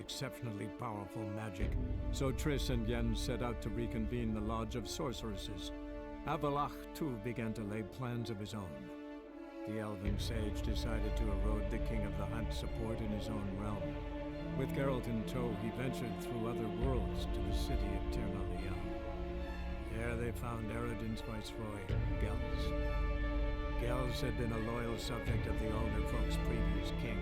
exceptionally powerful magic, so Triss and Yen set out to reconvene the Lodge of Sorceresses. Avalach, too, began to lay plans of his own. The elven sage decided to erode the King of the Hunt's support in his own realm. With Geralt in tow, he ventured through other worlds to the city of Tirnaliel. There they found Eredin's viceroy, Gels. Gels had been a loyal subject of the Alderfolk's previous king.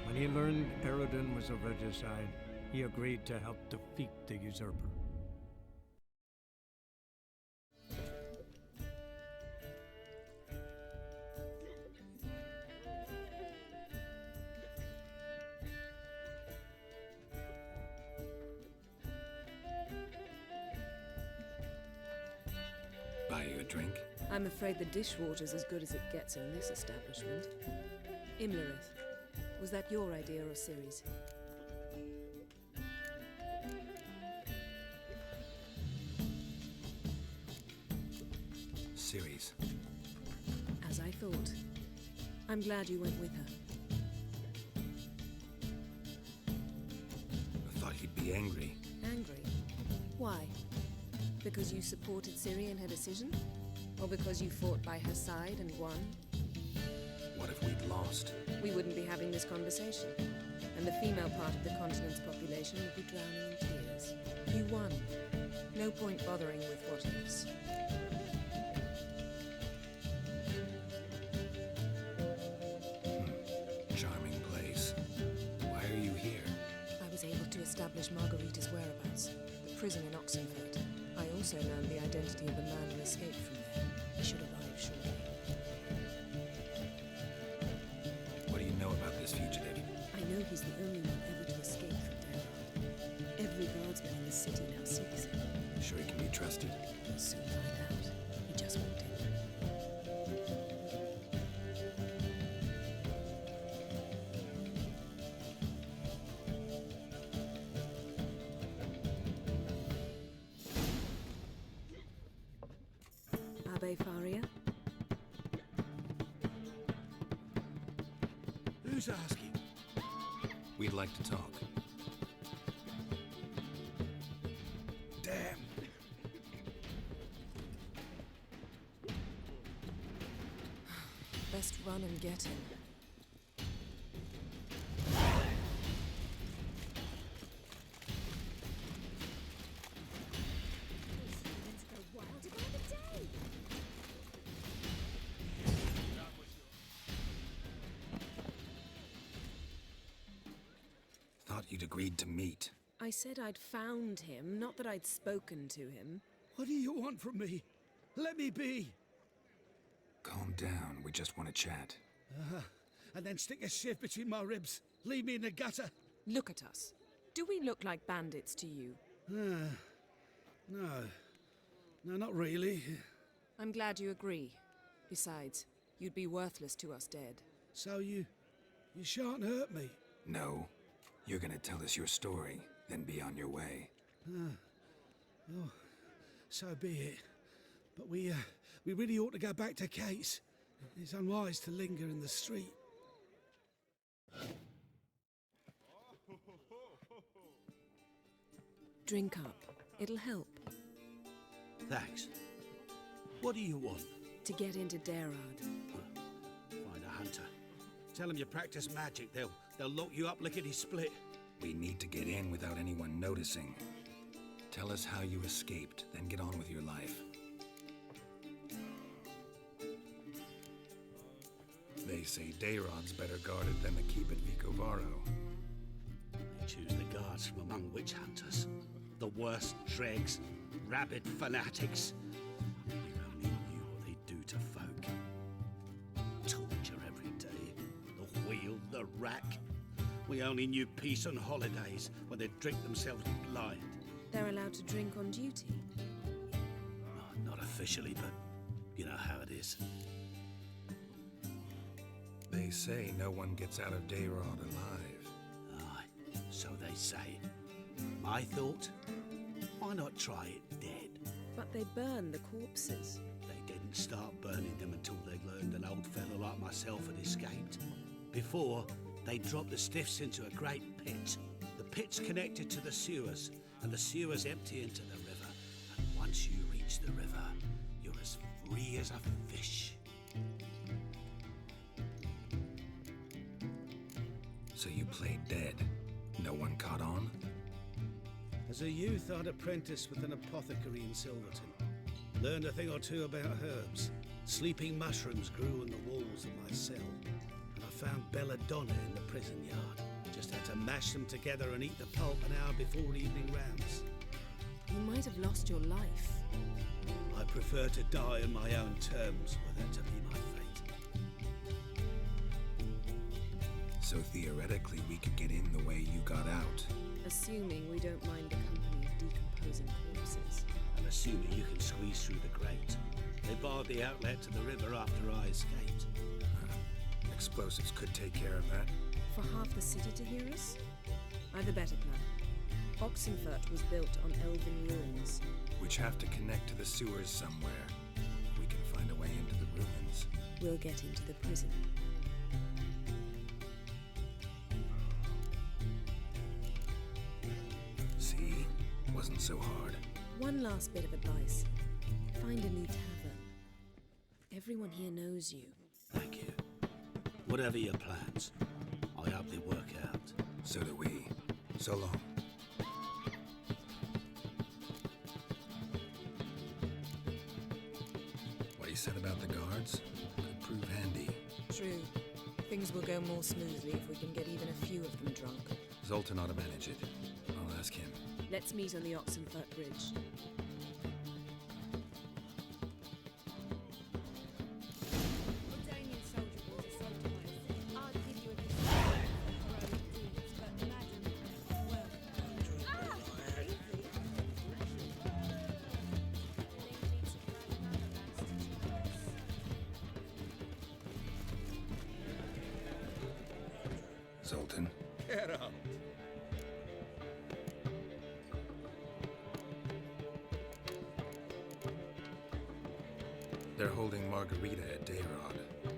When he learned Eredin was a regicide, he agreed to help defeat the usurper. Buy you a drink? I'm afraid the dishwater's as good as it gets in this establishment. Imlerith, was that your idea or Ciri's? Ciri's. As I thought. I'm glad you went with her. I thought you'd be angry. Angry? Why? Because you supported Ciri in her decision? Or because you fought by her side and won? What if we'd lost? We wouldn't be having this conversation. And the female part of the continent's population would be drowning in tears. You won. No point bothering with what ifs. Charming place. Why are you here? I was able to establish Margarita's whereabouts, the prison in Oxenford. I also learned the identity of the man who escaped from there. He should arrive shortly. What do you know about this fugitive? I know he's the only one ever to escape from Denmark. Every guardsman in the city now seeks him. Sure he can be trusted? We'll soon find out. He just walked in. Abbe Faria? Who's asking? We'd like to talk. Damn. Best run and get him. Thought you'd agreed to meet. I said I'd found him, not that I'd spoken to him. What do you want from me? Let me be. Calm down, we just want to chat. And then stick a shiv between my ribs. Leave me in the gutter. Look at us. Do we look like bandits to you? No. No, not really. I'm glad you agree. Besides, you'd be worthless to us dead. So you shan't hurt me. No. You're gonna tell us your story, then be on your way. Oh, so be it. But we really ought to go back to Kate's. It's unwise to linger in the street. Drink up. It'll help. Thanks. What do you want? To get into Derard. Find a hunter. Tell them you practice magic. They'll lock you up lickety-split. We need to get in without anyone noticing. Tell us how you escaped, then get on with your life. They say Dayrod's better guarded than the keep at Vicovaro. They choose the guards from among witch hunters. The worst dregs, rabid fanatics. You only knew what they do to folk. Torture every day. The wheel, the rack. We only knew peace on holidays when they'd drink themselves blind. They're allowed to drink on duty? Oh, not officially, but you know how it is. They say no one gets out of Dayrod alive. Aye, so they say. My thought? Why not try it dead? But they burn the corpses. They didn't start burning them until they'd learned an old fellow like myself had escaped. Before, they dropped the stiffs into a great pit. The pit's connected to the sewers, and the sewers empty into the river. And once you reach the river, you're as free as a fish. So you played dead. No one caught on? As a youth, I'd apprenticed with an apothecary in Silverton. Learned a thing or two about herbs. Sleeping mushrooms grew on the walls of my cell. And I found belladonna in the prison yard. Just had to mash them together and eat the pulp an hour before evening rounds. You might have lost your life. I prefer to die on my own terms, were that to be my fate. So theoretically, we could get in the way you got out. Assuming we don't mind the company of decomposing corpses. And assuming you can squeeze through the grate. They barred the outlet to the river after I escaped. Explosives could take care of that. For half the city to hear us? I've a better plan. Oxenfurt was built on elven ruins. Which have to connect to the sewers somewhere. If we can find a way into the ruins. We'll get into the prison. See? Wasn't so hard. One last bit of advice. Find a new tavern. Everyone here knows you. Thank you. Whatever your plans, I hope they work out. So do we. So long. What he said about the guards could prove handy. True. Things will go more smoothly if we can get even a few of them drunk. Zoltan ought to manage it. I'll ask him. Let's meet on the Oxenfurt Bridge. Zoltan. Get up. They're holding Margarita at Dayrod.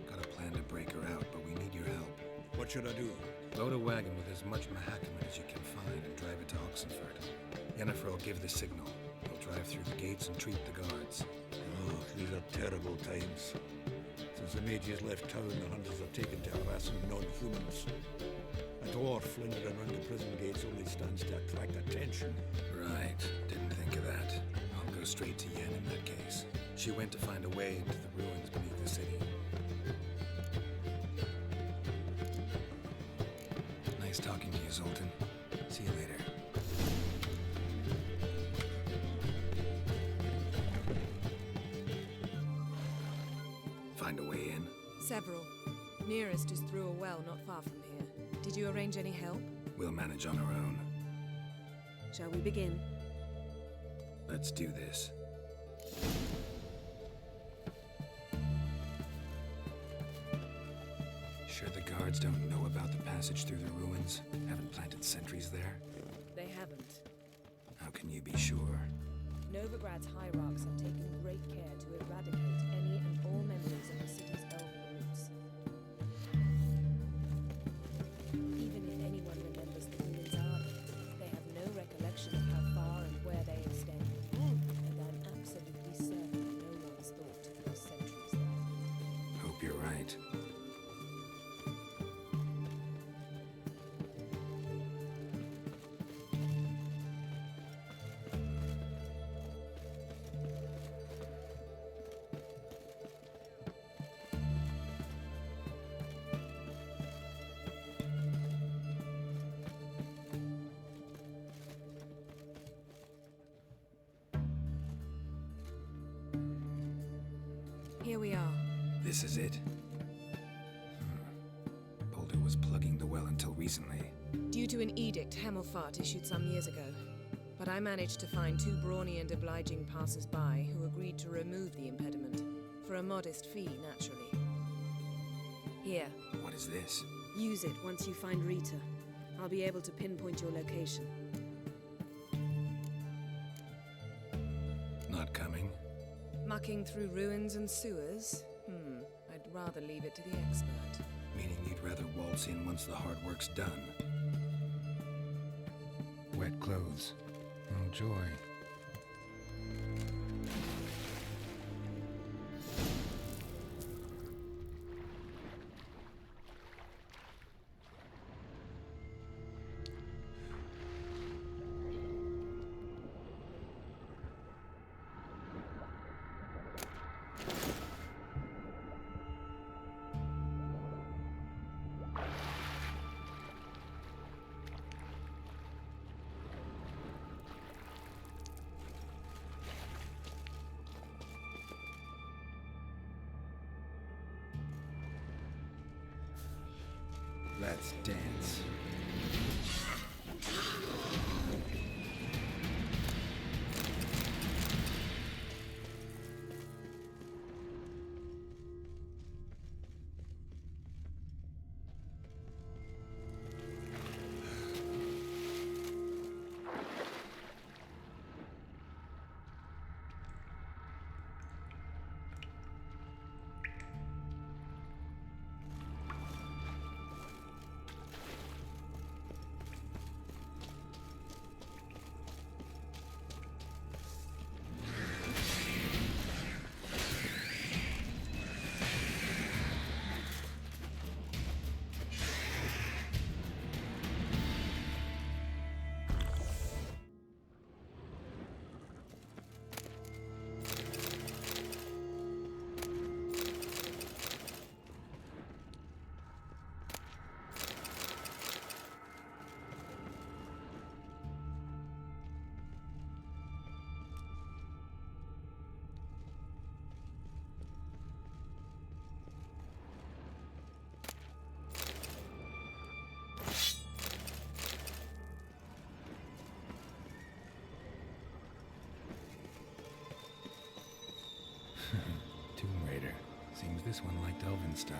Got a plan to break her out, but we need your help. What should I do? Load a wagon with as much Mahakaman as you can find and drive it to Oxenfurt. Yennefer will give the signal. They'll drive through the gates and treat the guards. Oh, these are terrible times. Since the mages left town, the hunters have taken to harassing non-humans. A dwarf lingering around the prison gates only stands to attract attention. Right. Didn't think of that. I'll go straight to Yen in that case. She went to find a way into the ruins beneath the city. Nice talking to you, Zoltan. See you later. Find a way in? Several. Nearest is through a well not far from here. Did you arrange any help? We'll manage on our own. Shall we begin? Let's do this. Sure the guards don't know about the passage through the ruins? Haven't planted sentries there? They haven't. How can you be sure? Novigrad's hierarchs have taken great care to eradicate any and all memories of the city's elven roots. Even if anyone remembers the ruins are there, they have no recollection of how far and where they extend. And I'm absolutely certain no one's thought to place sentries there. Hope you're right. Here we are. This is it. Boulder was plugging the well until recently. Due to an edict Hemelfart issued some years ago. But I managed to find two brawny and obliging passers-by who agreed to remove the impediment. For a modest fee, naturally. Here, What is this? use it once you find Rita. I'll be able to pinpoint your location. Not coming? Mucking through ruins and sewers? I'd rather leave it to the expert. Meaning you'd rather waltz in once the hard work's done. wet clothes. Oh, joy. Let's dance. Tomb Raider. Seems this one liked elven stuff.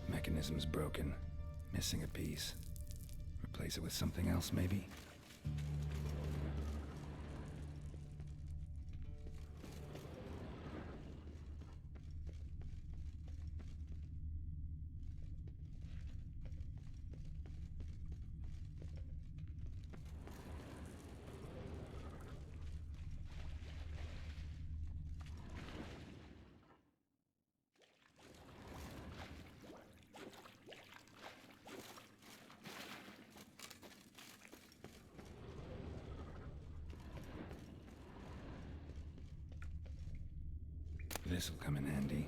Mechanism's broken. Missing a piece. Replace it with something else, maybe? This'll come in handy.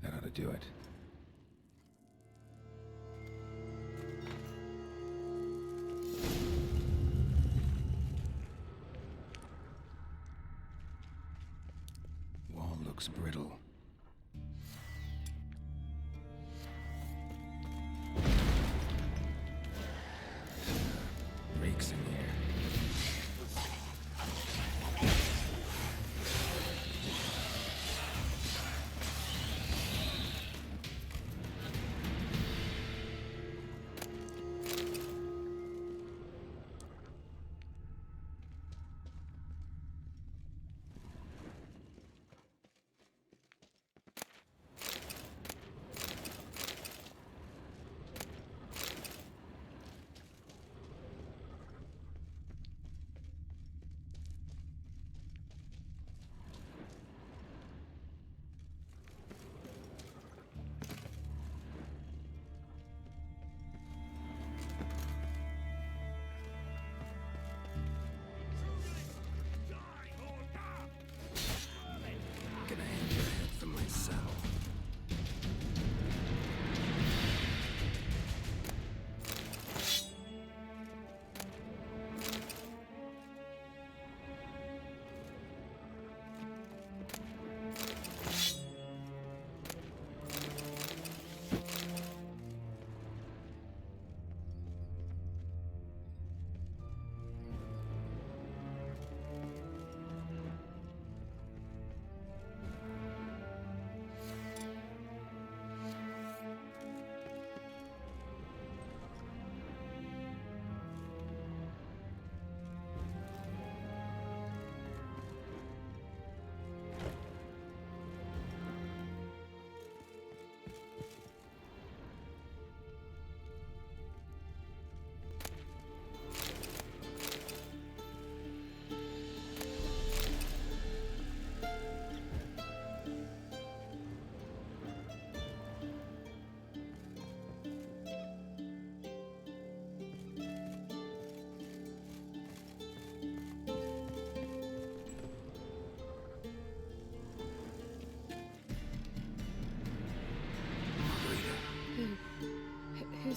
That ought to do it. Wall looks brittle. Reeks in here.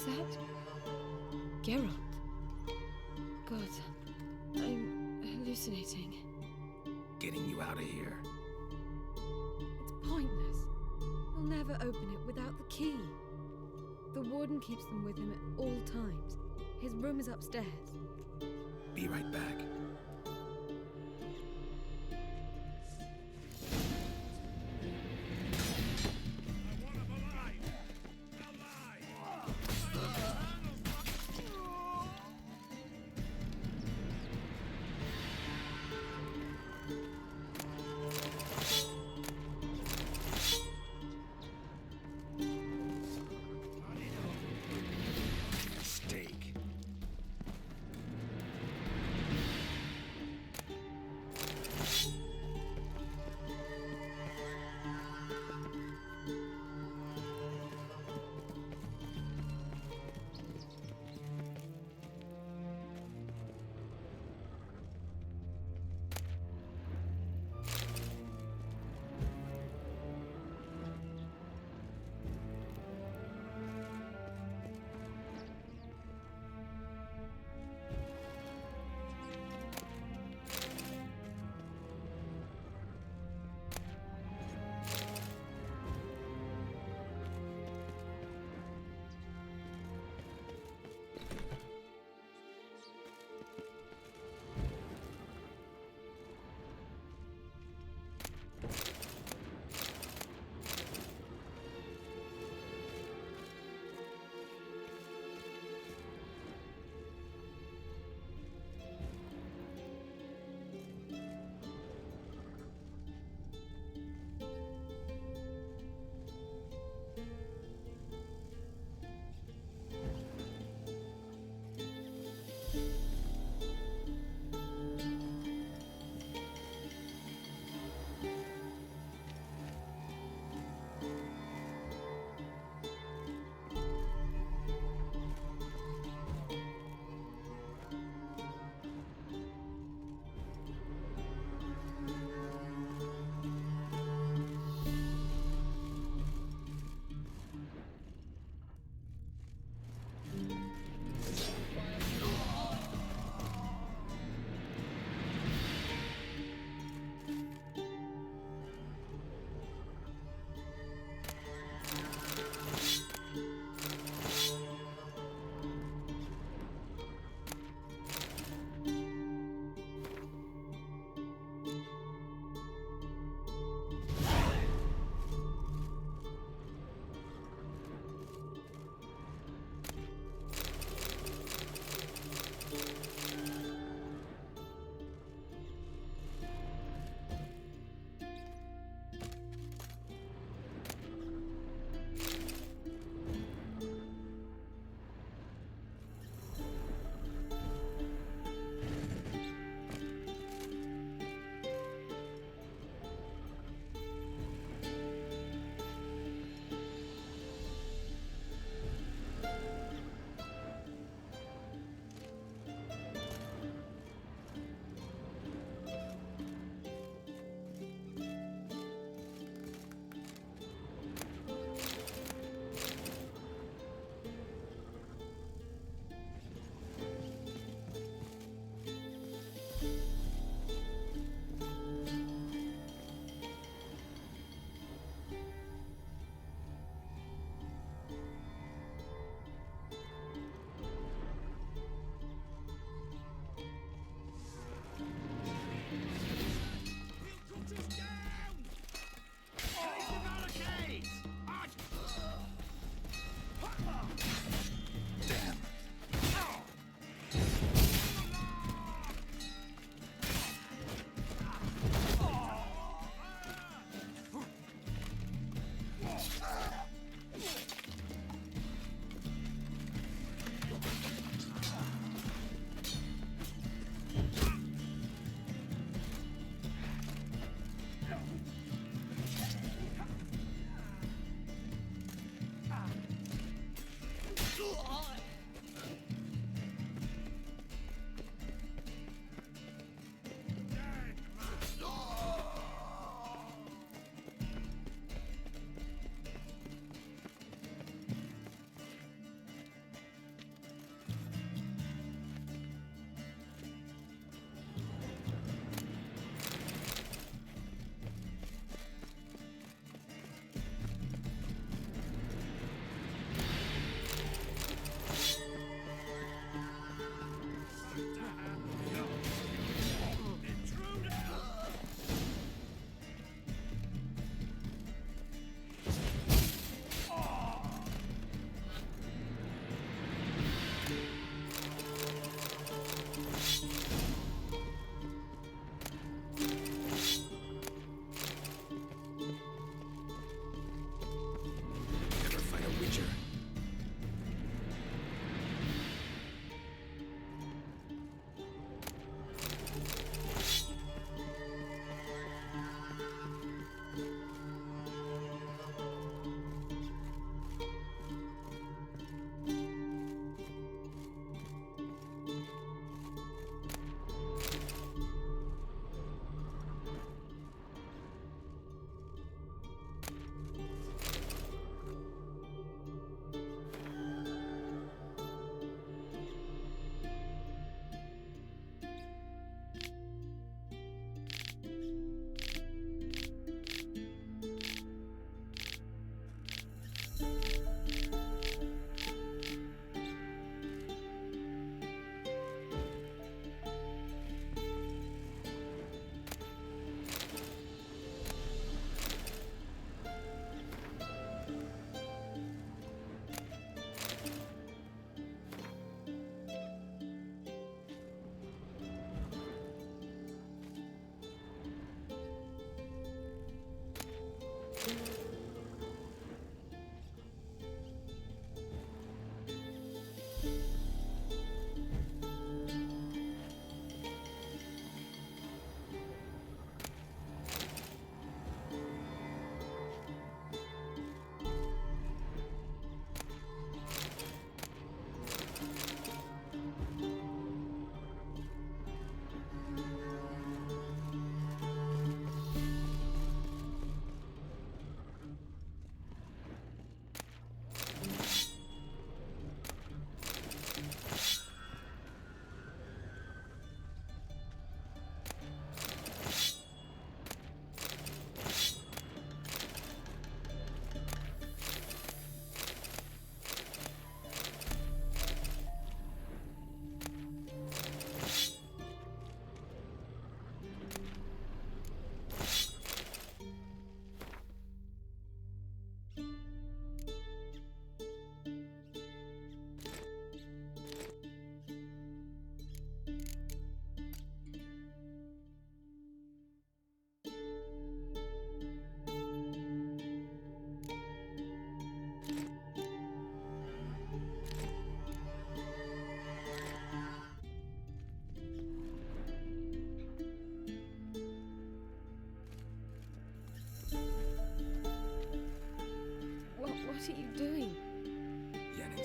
Was that Geralt? God, I'm hallucinating. Getting you out of here. It's pointless. He'll never open it without the key. The warden keeps them with him at all times. His room is upstairs. Be right back.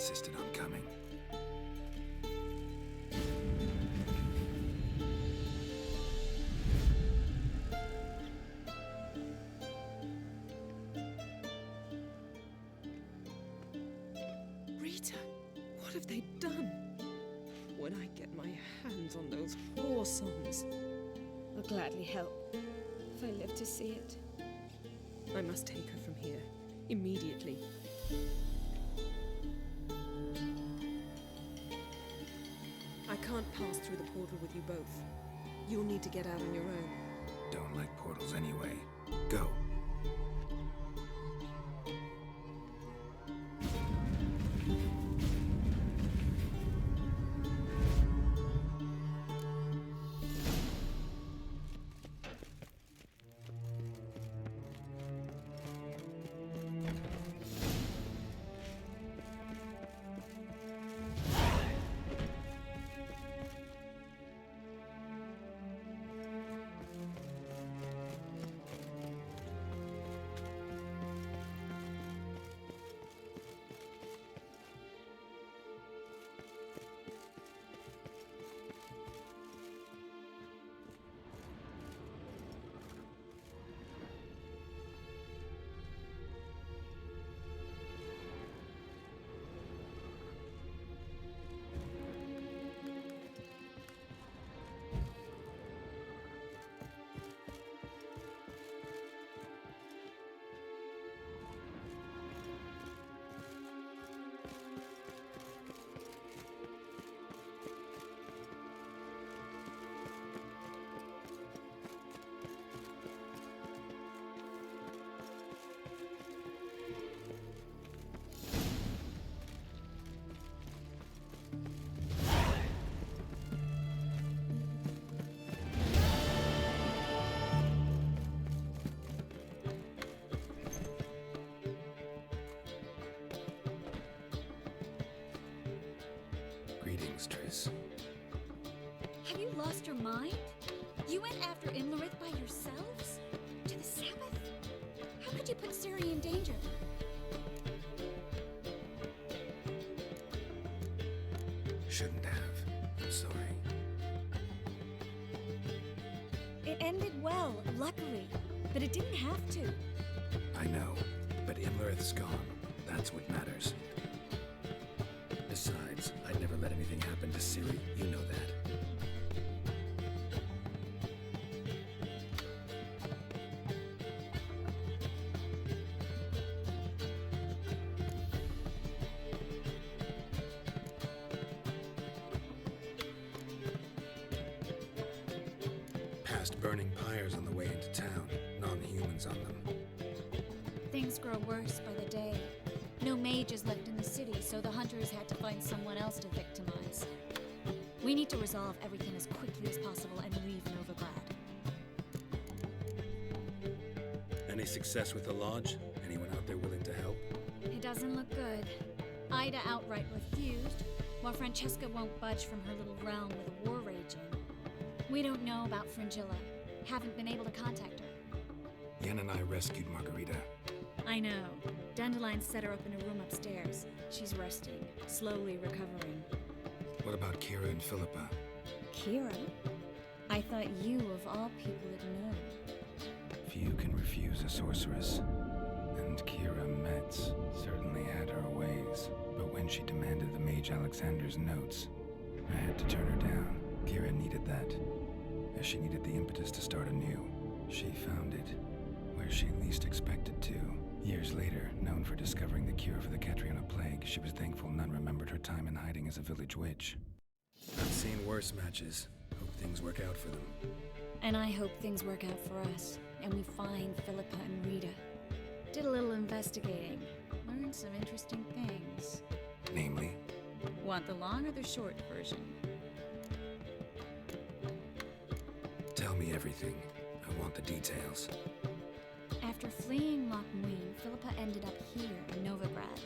insisted on coming. Rita, what have they done? When I get my hands on those whore songs, I'll gladly help, if I live to see it. I must take her from here, immediately. I can't pass through the portal with you both. You'll need to get out on your own. Don't like portals anyway. Go. Greetings, Tris. Have you lost your mind? You went after Imlerith by yourselves? To the Sabbath? How could you put Ciri in danger? Shouldn't have. I'm sorry. It ended well, luckily, but it didn't have to. I know, but Imlerith's gone. That's what matters. Besides, I'd never let anything happen to Ciri. You know that. Past burning pyres on the way into town. Non-humans on them. Things grow worse by the day. No mages left in the city, so the hunters had to find someone else to victimize. We need to resolve everything as quickly as possible and leave Novigrad. Any success with the lodge? Anyone out there willing to help? It doesn't look good. Ida outright refused, while Francesca won't budge from her little realm with a war raging. We don't know about Fringilla. Haven't been able to contact her. Yen and I rescued Margarita. I know. Dandelion set her up in a room upstairs. She's resting, slowly recovering. What about Kira and Philippa? Kira? I thought you, of all people, had known. Few can refuse a sorceress. And Kira Metz certainly had her ways. But when she demanded the Mage Alexander's notes, I had to turn her down. Kira needed that, as she needed the impetus to start anew. She found it where she least expected to. Years later, known for discovering the cure for the Catriona plague, she was thankful none remembered her time in hiding as a village witch. I've seen worse matches. Hope things work out for them. And I hope things work out for us, and we find Philippa and Rita. Did a little investigating. Learned some interesting things. Namely? Want the long or the short version? Tell me everything. I want the details. After fleeing Loch Muin, Philippa ended up here in Novigrad.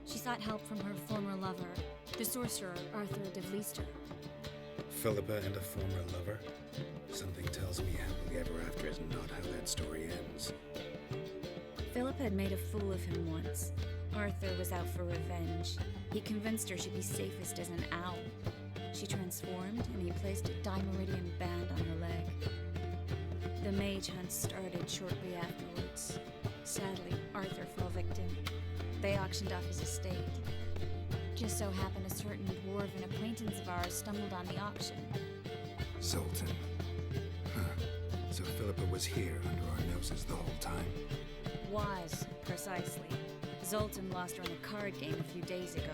She sought help from her former lover, the sorcerer Arthur de Vlister. Philippa and a former lover? Something tells me happily ever after is not how that story ends. Philippa had made a fool of him once. Arthur was out for revenge. He convinced her she'd be safest as an owl. She transformed, and he placed a dimeridian band on her leg. The mage hunt started shortly afterwards. Sadly, Arthur fell victim. They auctioned off his estate. Just so happened a certain dwarven acquaintance of ours stumbled on the auction. Zoltan. Huh. So Philippa was here under our noses the whole time? Was, precisely. Zoltan lost her in a card game a few days ago.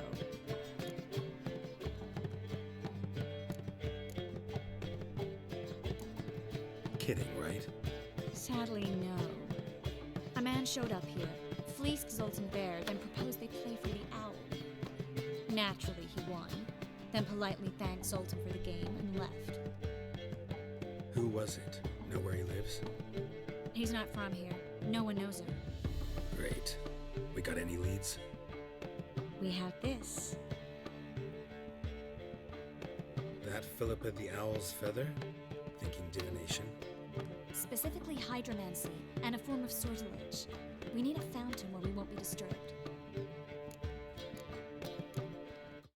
Kidding, right? Sadly, no. A man showed up here, fleeced Zoltan bare, then proposed they play for the owl. Naturally, he won, then politely thanked Zoltan for the game and left. Who was it? Know where he lives? He's not from here. No one knows him. Great. We got any leads? We have this. That Philippa the Owl's feather? Thinking divination? Specifically hydromancy and a form of sortilege. We need a fountain where we won't be disturbed.